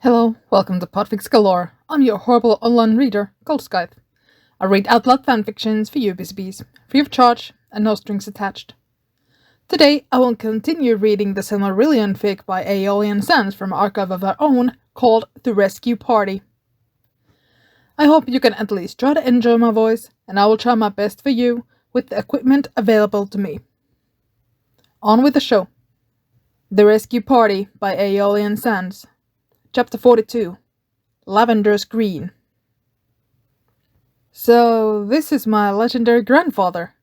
Hello, welcome to Podfic Galore. I'm your horrible online reader, Goldskythe. I read out loud fanfictions for you busy bees, free of charge and no strings attached. Today, I will continue reading the Silmarillion fic by Aeolian Sands from Archive of Our Own, called The Rescue Party. I hope you can at least try to enjoy my voice, and I will try my best for you with the equipment available to me. On with the show. The Rescue Party by Aeolian Sands. Chapter 42. Lavender's Green. So, this is my legendary grandfather.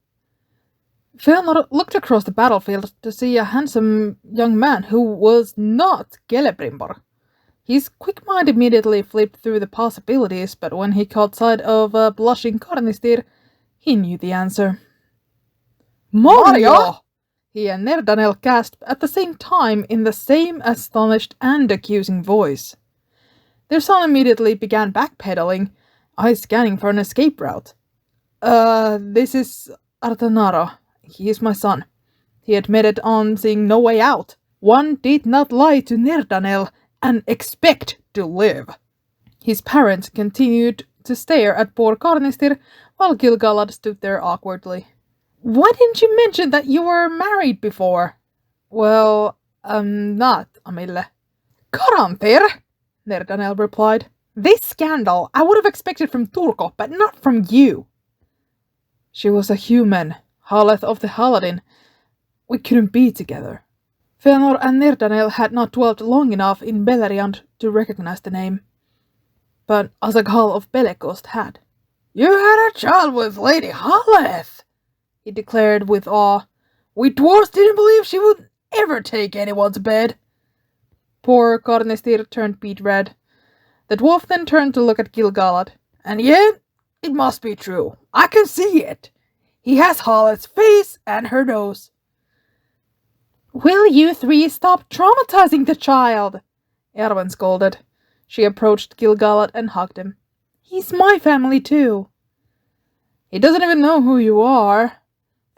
Fëanor looked across the battlefield to see a handsome young man who was not Celebrimbor. His quick mind immediately flipped through the possibilities, but when he caught sight of a blushing Cornistir, he knew the answer. Mario! He and Nerdanel gasped at the same time in the same astonished and accusing voice. Their son immediately began backpedaling, eyes scanning for an escape route. This is Artanaro. He is my son, he admitted on seeing no way out. One did not lie to Nerdanel and expect to live. His parents continued to stare at poor Cornistir while Gil-galad stood there awkwardly. Why didn't you mention that you were married before? Well, I'm not, Amille. Coranthir, Nerdanel replied. This scandal I would have expected from Turko, but not from you. She was a human, Haleth of the Haladin. We couldn't be together. Fëanor and Nerdanel had not dwelt long enough in Beleriand to recognize the name. But Azaghal of Belegost had. You had a child with Lady Haleth, he declared with awe. We dwarves didn't believe she would ever take anyone to bed. Poor Cornistir turned beet red. The dwarf then turned to look at Gil-galad. And yet, it must be true. I can see it. He has Haleth's face and her nose. Will you three stop traumatizing the child? Erwin scolded. She approached Gil-galad and hugged him. He's my family too. He doesn't even know who you are,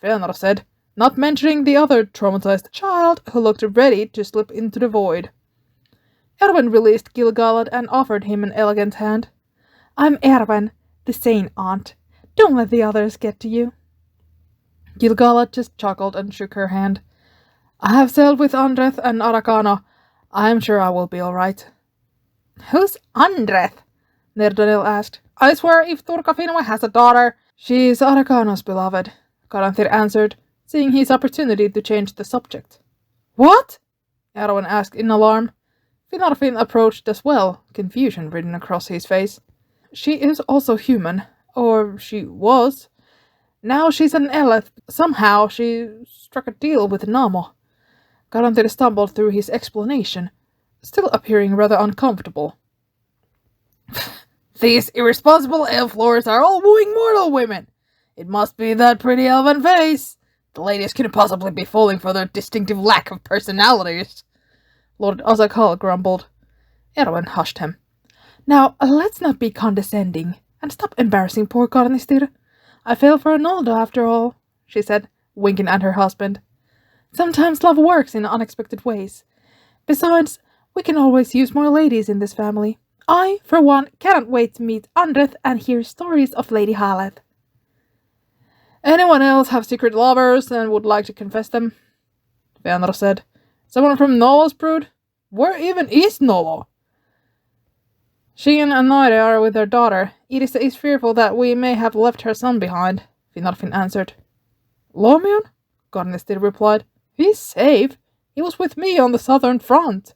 Fëanor said, not mentioning the other traumatized child who looked ready to slip into the void. Erwin released Gil-galad and offered him an elegant hand. I'm Erwin, the sane aunt. Don't let the others get to you. Gil-galad just chuckled and shook her hand. I have sailed with Andreth and Arakano. I am sure I will be all right. Who's Andreth? Nerdanel asked. I swear if Turka Finwë has a daughter, she is Arakano's beloved, Caranthir answered, seeing his opportunity to change the subject. What? Erwin asked in alarm. Finarfin approached as well, confusion written across his face. She is also human, or she was. Now she's an Eleth. Somehow she struck a deal with Namo. Caranthir stumbled through his explanation, still appearing rather uncomfortable. These irresponsible elf lords are all wooing mortal women. It must be that pretty elven face. The ladies couldn't possibly be falling for their distinctive lack of personalities. Lord Azaghal grumbled. Erwin hushed him. Now, let's not be condescending, and stop embarrassing poor Cornistir. I fell for Arnaldo after all, she said, winking at her husband. Sometimes love works in unexpected ways. Besides, we can always use more ladies in this family. I, for one, cannot wait to meet Andreth and hear stories of Lady Haleth. Anyone else have secret lovers and would like to confess them? Fëanor said. Someone from Nolo's brood? Where even is Nolo? She and Anoire are with her daughter. Irisa is fearful that we may have left her son behind, Finarfin answered. Lomion? Cornistir replied. He's safe. He was with me on the southern front.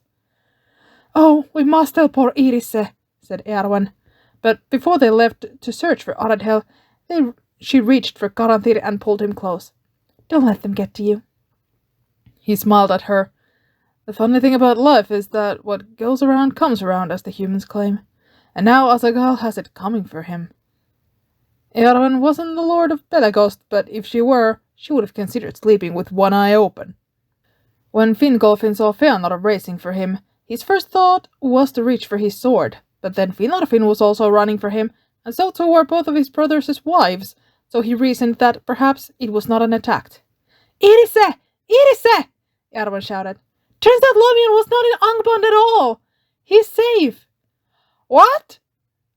Oh, we must tell poor Irise, said Erwin. But before they left to search for Aradhel, she reached for Caranthir and pulled him close. Don't let them get to you. He smiled at her. The funny thing about life is that what goes around comes around, as the humans claim. And now Azaghal has it coming for him. Erwin wasn't the Lord of Belegost, but if she were, she would have considered sleeping with one eye open. When Fingolfin saw Fëanor racing for him, his first thought was to reach for his sword, but then Finarfin was also running for him, and so too were both of his brothers' wives, so he reasoned that perhaps it was not an attack. Irise! Irise! Erwin shouted. Turns out Lomion was not in Angband at all. He's safe! What?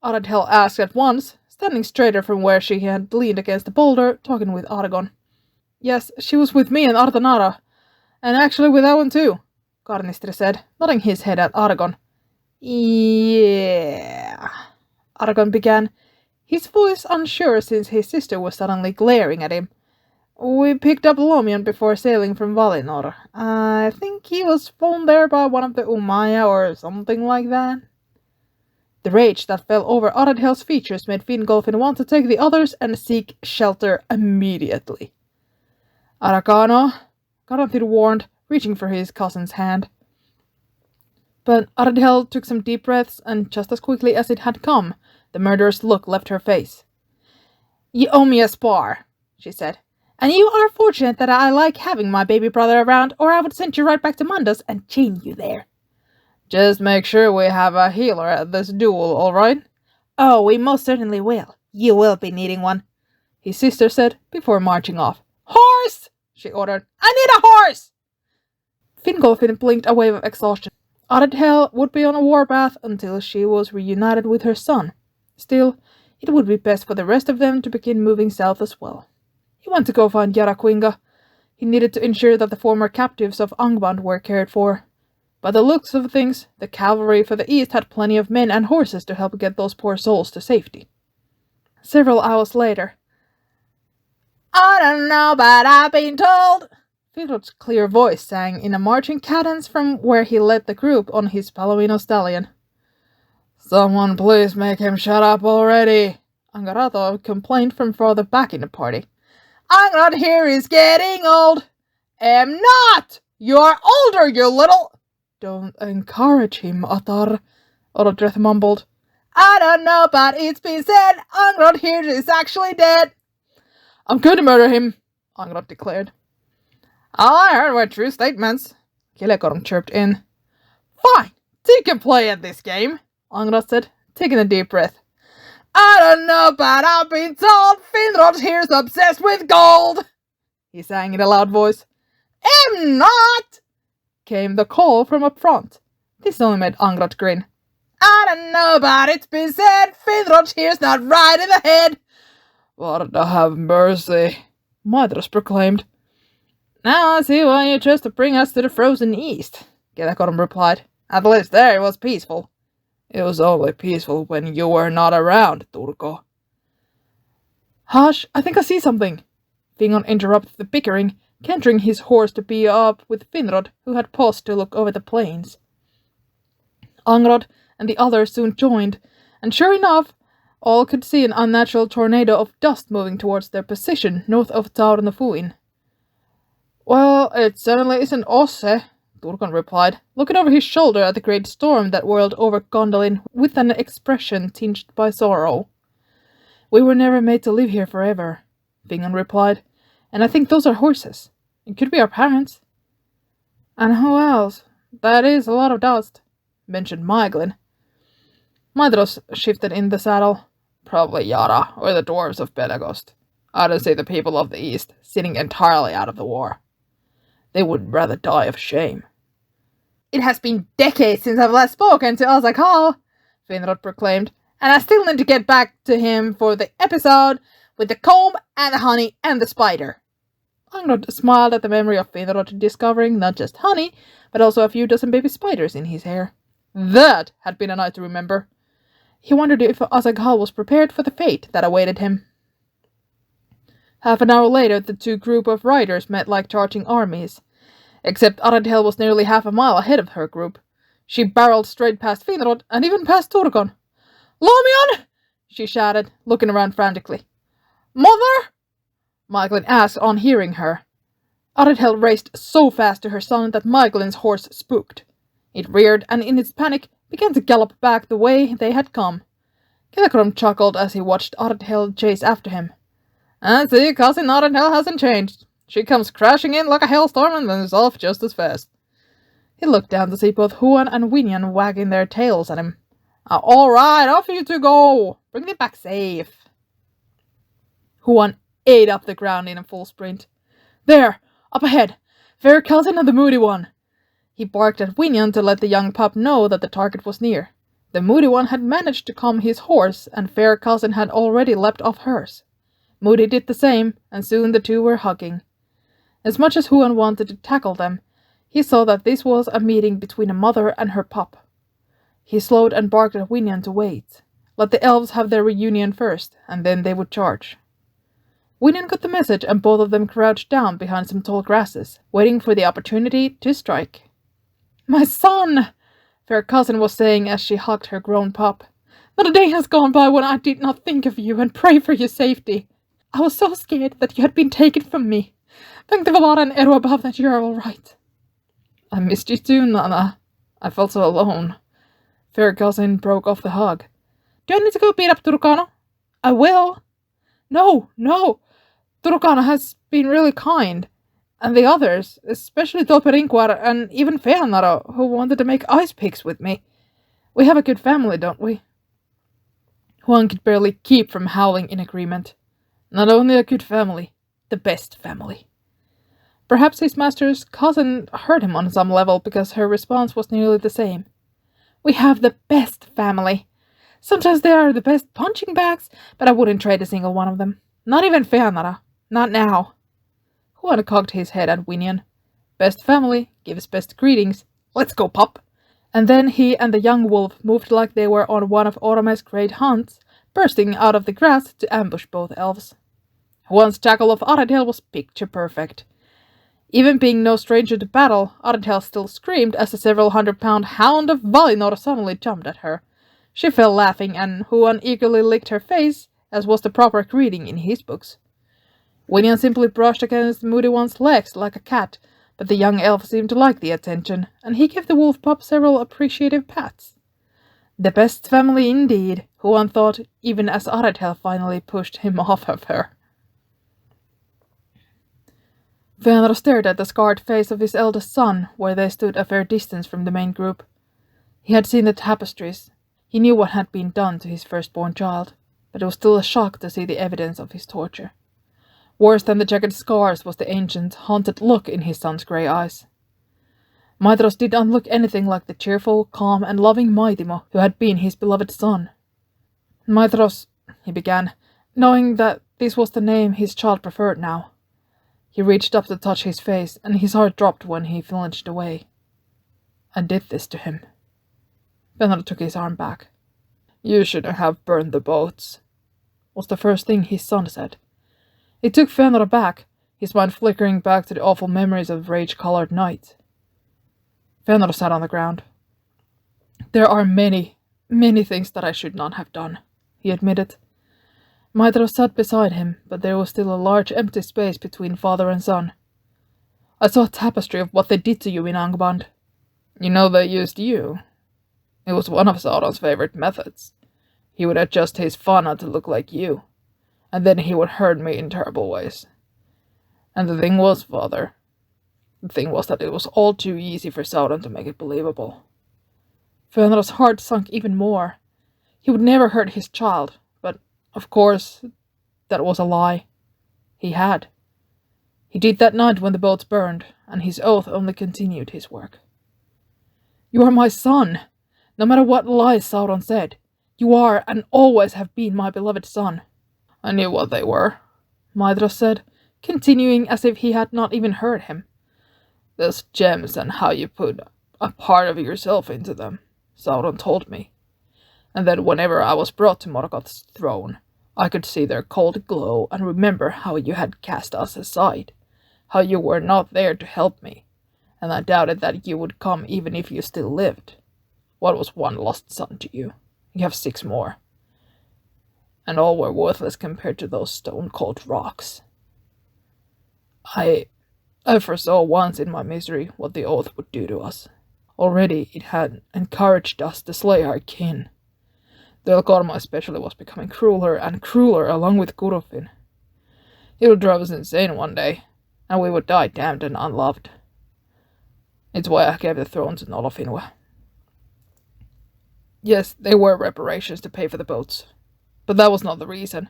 Aradhel asked at once, standing straighter from where she had leaned against the boulder, talking with Aragon. Yes, she was with me and Artanara. And actually with that one too, Karnistri said, nodding his head at Aragon. Yeah, Aragon began, his voice unsure since his sister was suddenly glaring at him. We picked up Lomion before sailing from Valinor. I think he was flown there by one of the Umaya or something like that. The rage that fell over Aradhel's features made Fingolfin want to take the others and seek shelter immediately. Aracano, Garanthir warned, reaching for his cousin's hand. But Aradhel took some deep breaths, and just as quickly as it had come, the murderous look left her face. You owe me a spar, she said. And you are fortunate that I like having my baby brother around, or I would send you right back to Mundos and chain you there. Just make sure we have a healer at this duel, all right? Oh, we most certainly will. You will be needing one, his sister said, before marching off. Horse! She ordered. I need a horse! Fingolfin blinked a wave of exhaustion. Aradhel would be on a warpath until she was reunited with her son. Still, it would be best for the rest of them to begin moving south as well. He wanted to go find Yaraquinga. He needed to ensure that the former captives of Angband were cared for. By the looks of things, the cavalry for the east had plenty of men and horses to help get those poor souls to safety. Several hours later. I don't know, but I've been told. Finrod's clear voice sang in a marching cadence from where he led the group on his Palomino stallion. Someone please make him shut up already, Angarato complained from farther back in the party. Angrod here is getting old. Am not! You're older, you little... Don't encourage him, Atar, Orodreth mumbled. I don't know, but it's been said Angrod here is actually dead. I'm going to murder him, Angrod declared. All I heard were true statements, Kilekorm chirped in. Fine, you can play at this game, Angrod said, taking a deep breath. I don't know, but I've been told Finrod here's obsessed with gold, he sang in a loud voice. Am not, came the call from up front. This only made Angrod grin. I don't know, but it's been said Finrod here's not right in the head. Varda have mercy, Madras proclaimed. Now I see why you chose to bring us to the frozen east, Kilekorm replied. At least there it was peaceful. It was only peaceful when you were not around, Turko. Hush, I think I see something. Fingon interrupted the bickering, cantering his horse to be up with Finrod, who had paused to look over the plains. Angrod and the others soon joined, and sure enough, all could see an unnatural tornado of dust moving towards their position north of Taurnafuin. Well, it certainly isn't Osse, Turgon replied, looking over his shoulder at the great storm that whirled over Gondolin with an expression tinged by sorrow. We were never made to live here forever, Fingon replied, and I think those are horses. It could be our parents. And who else? That is a lot of dust, mentioned Maeglin. Maedhros shifted in the saddle. Probably Yara, or the dwarves of Bedagost. I don't see the people of the east sitting entirely out of the war. They would rather die of shame. It has been decades since I've last spoken to Ozakal, Finrod proclaimed, and I still need to get back to him for the episode with the comb and the honey and the spider. Angrod smiled at the memory of Finrod discovering not just honey, but also a few dozen baby spiders in his hair. That had been a night to remember. He wondered if Azaghal was prepared for the fate that awaited him. Half an hour later, the two groups of riders met like charging armies. Except Aradhel was nearly half a mile ahead of her group. She barreled straight past Finrod and even past Turgon. Lomion! She shouted, looking around frantically. Mother? Maeglin asked on hearing her. Aradhel raced so fast to her son that Maeglin's horse spooked. It reared and in its panic began to gallop back the way they had come. Kilekorm chuckled as he watched Aradhel chase after him. And see, cousin Aradhel hasn't changed. She comes crashing in like a hailstorm and then is off just as fast. He looked down to see both Huan and Winian wagging their tails at him. All right, off you two go. Bring them back safe. Huan ate up the ground in a full sprint. There, up ahead. Fair cousin and the moody one. He barked at Winion to let the young pup know that the target was near. The Moody one had managed to calm his horse, and Fair Cousin had already leapt off hers. Moody did the same, and soon the two were hugging. As much as Huan wanted to tackle them, he saw that this was a meeting between a mother and her pup. He slowed and barked at Winion to wait. Let the elves have their reunion first, and then they would charge. Winion got the message, and both of them crouched down behind some tall grasses, waiting for the opportunity to strike. "My son!" Fair Cousin was saying as she hugged her grown pup. "Not a day has gone by when I did not think of you and pray for your safety. I was so scared that you had been taken from me. Thank the Valara and Eru above that you are all right." "I missed you too, Nana. I felt so alone." Fair Cousin broke off the hug. "Do I need to go beat up Turkana?" "I will." No. Turkana has been really kind. And the others, especially Tolperinquar and even Fëanor, who wanted to make ice picks with me. We have a good family, don't we?" Juan could barely keep from howling in agreement. Not only a good family, the best family. Perhaps his master's cousin hurt him on some level, because her response was nearly the same. "We have the best family. Sometimes they are the best punching bags, but I wouldn't trade a single one of them. Not even Fëanor. Not now." Juan cocked his head at Winion. "Best family gives best greetings. Let's go, pup." And then he and the young wolf moved like they were on one of Orome's great hunts, bursting out of the grass to ambush both elves. Juan's tackle of Aradel was picture perfect. Even being no stranger to battle, Aradel still screamed as the several 100-pound hound of Valinor suddenly jumped at her. She fell laughing, and Juan eagerly licked her face, as was the proper greeting in his books. Winion simply brushed against the Moody One's legs like a cat, but the young elf seemed to like the attention, and he gave the wolf pup several appreciative pats. The best family indeed, Juan thought, even as Aradel finally pushed him off of her. Fëanor stared at the scarred face of his eldest son, where they stood a fair distance from the main group. He had seen the tapestries. He knew what had been done to his firstborn child, but it was still a shock to see the evidence of his torture. Worse than the jagged scars was the ancient, haunted look in his son's grey eyes. Maedhros did not look anything like the cheerful, calm, and loving Maitimo who had been his beloved son. "Maedhros," he began, knowing that this was the name his child preferred now. He reached up to touch his face, and his heart dropped when he flinched away. "I did this to him." Fëanor took his arm back. "You shouldn't have burned the boats," was the first thing his son said. It took Fëanor aback, his mind flickering back to the awful memories of the rage-colored night. Fëanor sat on the ground. "There are many things that I should not have done," he admitted. Maedhros sat beside him, but there was still a large empty space between father and son. "I saw a tapestry of what they did to you in Angband. You know they used you. It was one of Sauron's favorite methods. He would adjust his fauna to look like you, and then he would hurt me in terrible ways. And the thing was, father, that it was all too easy for Sauron to make it believable." Fëanor's heart sunk even more. He would never hurt his child, but, of course, that was a lie. He had. He did that night when the boats burned, and his oath only continued his work. "You are my son. No matter what lies Sauron said, you are and always have been my beloved son." "I knew what they were," Maedhros said, continuing as if he had not even heard him. "Those gems and how you put a part of yourself into them, Sauron told me. And then whenever I was brought to Morgoth's throne, I could see their cold glow and remember how you had cast us aside, how you were not there to help me, and I doubted that you would come even if you still lived. What was one lost son to you? You have 6 more. And all were worthless compared to those stone-cold rocks. I foresaw once in my misery what the oath would do to us. Already it had encouraged us to slay our kin. The Elkorma especially was becoming crueler and crueler along with Gurufin. It would drive us insane one day, and we would die damned and unloved. It's why I gave the throne to Nolofinwe. Yes, they were reparations to pay for the boats, but that was not the reason.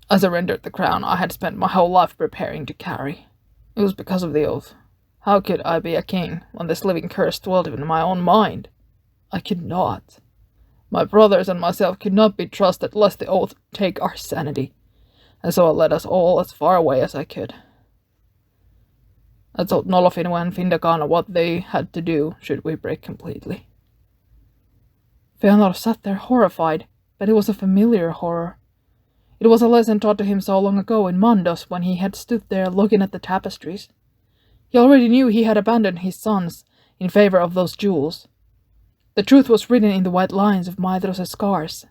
I surrendered the crown I had spent my whole life preparing to carry. It was because of the oath. How could I be a king when this living curse dwelt in my own mind? I could not. My brothers and myself could not be trusted lest the oath take our sanity, and so I led us all as far away as I could. I told Nolofin and Findagana what they had to do should we break completely. Fëanor sat there horrified, but it was a familiar horror. It was a lesson taught to him so long ago in Mandos when he had stood there looking at the tapestries. He already knew he had abandoned his sons in favor of those jewels. The truth was written in the white lines of Maedhros' scars.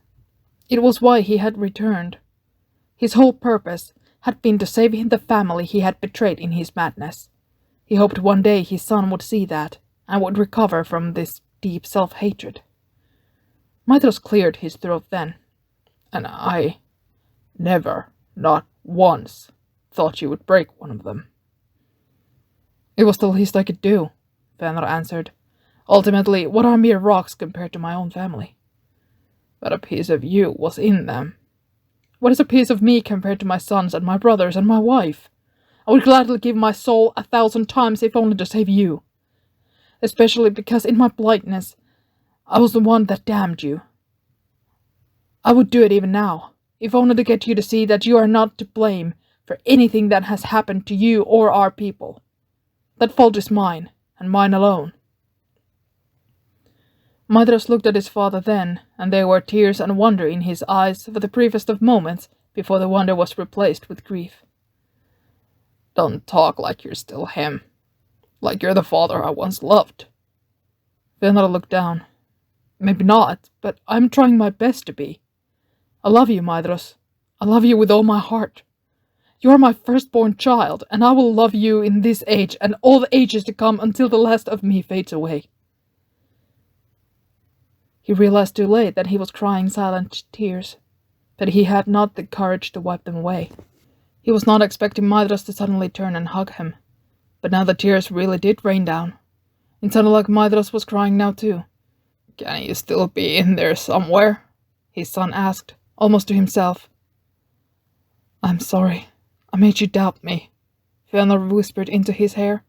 It was why he had returned. His whole purpose had been to save the family he had betrayed in his madness. He hoped one day his son would see that, and would recover from this deep self-hatred. Maedhros cleared his throat then. And I never, not once, thought you would break one of them. It was the least I could do, Fëanor answered. Ultimately, what are mere rocks compared to my own family? But a piece of you was in them. What is a piece of me compared to my sons and my brothers and my wife? I would gladly give my soul 1,000 times if only to save you. Especially because in my blindness, I was the one that damned you. I would do it even now, if only to get you to see that you are not to blame for anything that has happened to you or our people. That fault is mine, and mine alone. Maedhros looked at his father then, and there were tears and wonder in his eyes for the briefest of moments before the wonder was replaced with grief. Don't talk like you're still him. Like you're the father I once loved. Fëanor looked down. Maybe not, but I'm trying my best to be. I love you, Maedhros. I love you with all my heart. You are my firstborn child, and I will love you in this age and all the ages to come until the last of me fades away. He realized too late that he was crying silent tears, but he had not the courage to wipe them away. He was not expecting Maedhros to suddenly turn and hug him, but now the tears really did rain down. It sounded like Maedhros was crying now too. Can you still be in there somewhere? His son asked, almost to himself. I'm sorry. I made you doubt me, Fëanor whispered into his hair.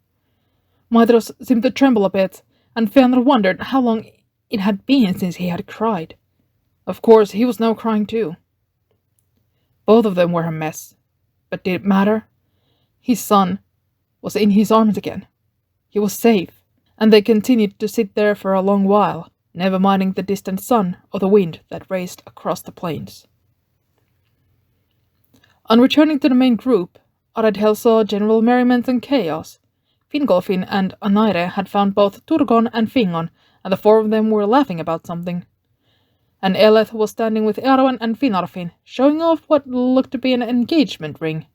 Maedhros seemed to tremble a bit, and Fëanor wondered how long it had been since he had cried. Of course, he was now crying too. Both of them were a mess, but did it matter? His son was in his arms again. He was safe, and they continued to sit there for a long while, never minding the distant sun or the wind that raced across the plains. On returning to the main group, Aradhel saw general merriment and chaos. Fingolfin and Anaire had found both Turgon and Fingon, and the four of them were laughing about something. And Eleth was standing with Eärwen and Finarfin, showing off what looked to be an engagement ring.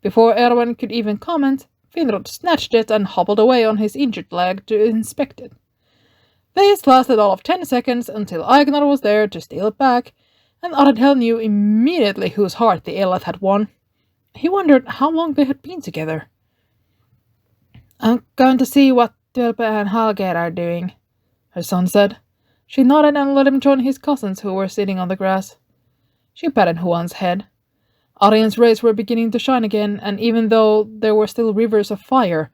Before Eärwen could even comment, Finrod snatched it and hobbled away on his injured leg to inspect it. This lasted all of 10 seconds until Aegnar was there to steal it back, and Aradhel knew immediately whose heart the Eleth had won. He wondered how long they had been together. I'm going to see what Tölpe and Halger are doing, her son said. She nodded and let him join his cousins who were sitting on the grass. She patted Huan's head. Arian's rays were beginning to shine again, and even though there were still rivers of fire,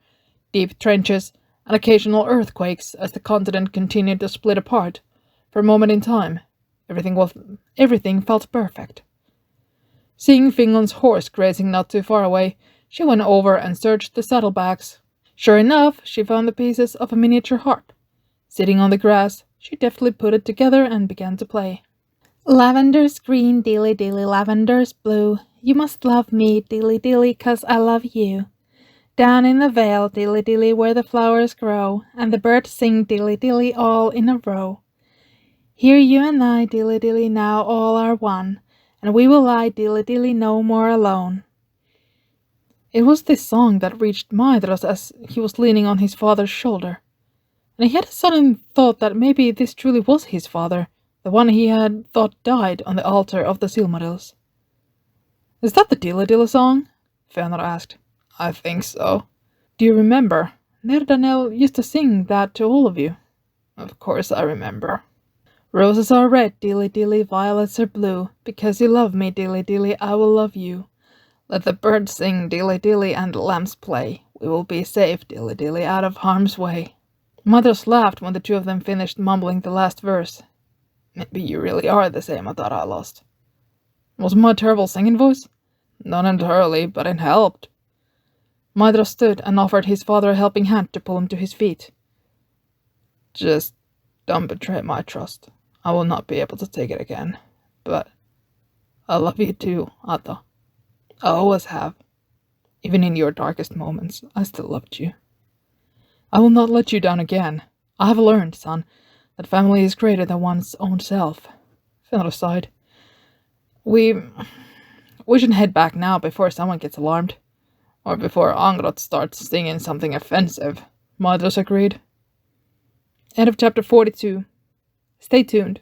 deep trenches, and occasional earthquakes as the continent continued to split apart, for a moment in time, everything felt perfect. Seeing Fingon's horse grazing not too far away, she went over and searched the saddlebags. Sure enough, she found the pieces of a miniature harp. Sitting on the grass, she deftly put it together and began to play. Lavender's green, dilly dilly, lavender's blue. You must love me, dilly dilly, 'cause I love you. Down in the vale, dilly dilly, where the flowers grow, and the birds sing dilly dilly all in a row. Here you and I, dilly dilly, now all are one, and we will lie dilly dilly no more alone. It was this song that reached Maedhros as he was leaning on his father's shoulder, and he had a sudden thought that maybe this truly was his father, the one he had thought died on the altar of the Silmarils. Is that the Dilly Dilly song? Fëanor asked. I think so. Do you remember? Nerdanel used to sing that to all of you. Of course I remember. Roses are red, dilly dilly, violets are blue. Because you love me, dilly dilly, I will love you. Let the birds sing, dilly dilly, and the lambs play. We will be safe, dilly-dilly, out of harm's way. Matros laughed when the two of them finished mumbling the last verse. Maybe you really are the same I thought I lost. Was my terrible singing voice? Not entirely, but it helped. Matros stood and offered his father a helping hand to pull him to his feet. Just don't betray my trust. I will not be able to take it again. But I love you too, Ata. I always have. Even in your darkest moments, I still loved you. I will not let you down again. I have learned, son, that family is greater than one's own self. Fenrir sighed. We should head back now before someone gets alarmed. Or before Angrot starts singing something offensive. Matros agreed. End of chapter 42. Stay tuned.